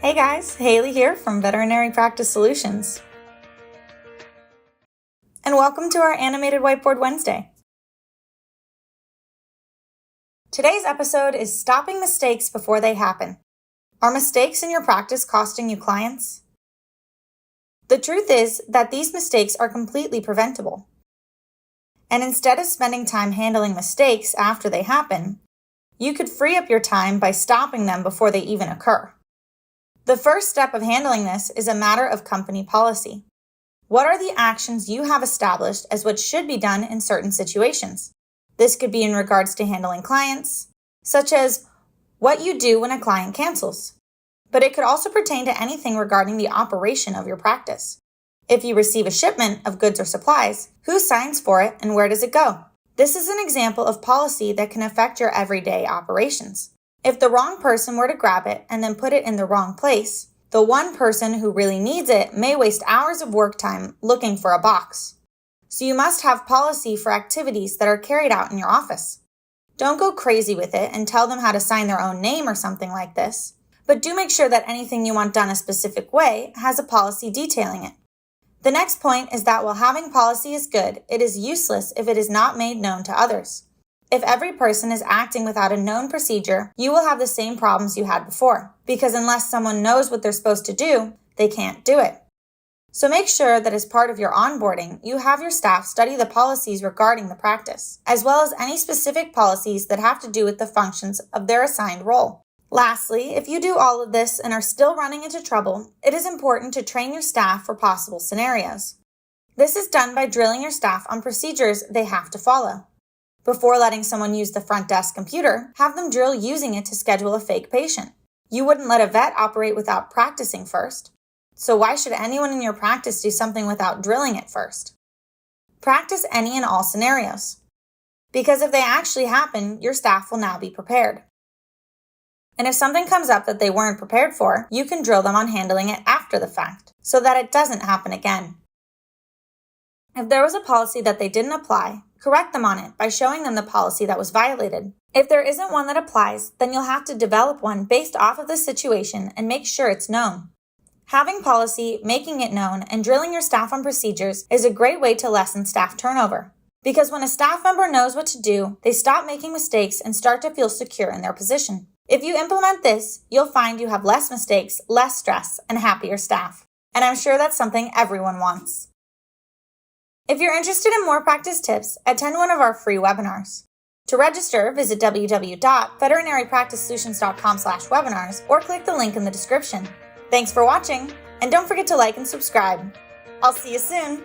Hey guys, Hailey here from Veterinary Practice Solutions. And welcome to our animated Whiteboard Wednesday. Today's episode is stopping mistakes before they happen. Are mistakes in your practice costing you clients? The truth is that these mistakes are completely preventable. And instead of spending time handling mistakes after they happen, you could free up your time by stopping them before they even occur. The first step of handling this is a matter of company policy. What are the actions you have established as what should be done in certain situations? This could be in regards to handling clients, such as what you do when a client cancels. But it could also pertain to anything regarding the operation of your practice. If you receive a shipment of goods or supplies, who signs for it and where does it go? This is an example of policy that can affect your everyday operations. If the wrong person were to grab it and then put it in the wrong place, the one person who really needs it may waste hours of work time looking for a box. So you must have policy for activities that are carried out in your office. Don't go crazy with it and tell them how to sign their own name or something like this, but do make sure that anything you want done a specific way has a policy detailing it. The next point is that while having policy is good, it is useless if it is not made known to others. If every person is acting without a known procedure, you will have the same problems you had before, because unless someone knows what they're supposed to do, they can't do it. So make sure that as part of your onboarding, you have your staff study the policies regarding the practice, as well as any specific policies that have to do with the functions of their assigned role. Lastly, if you do all of this and are still running into trouble, it is important to train your staff for possible scenarios. This is done by drilling your staff on procedures they have to follow. Before letting someone use the front desk computer, have them drill using it to schedule a fake patient. You wouldn't let a vet operate without practicing first. So why should anyone in your practice do something without drilling it first? Practice any and all scenarios. Because if they actually happen, your staff will now be prepared. And if something comes up that they weren't prepared for, you can drill them on handling it after the fact, so that it doesn't happen again. If there was a policy that they didn't apply, correct them on it by showing them the policy that was violated. If there isn't one that applies, then you'll have to develop one based off of the situation and make sure it's known. Having policy, making it known, and drilling your staff on procedures is a great way to lessen staff turnover. Because when a staff member knows what to do, they stop making mistakes and start to feel secure in their position. If you implement this, you'll find you have less mistakes, less stress, and happier staff. And I'm sure that's something everyone wants. If you're interested in more practice tips, attend one of our free webinars. To register, visit www.veterinarypracticesolutions.com/webinars or click the link in the description. Thanks for watching, and don't forget to like and subscribe. I'll see you soon.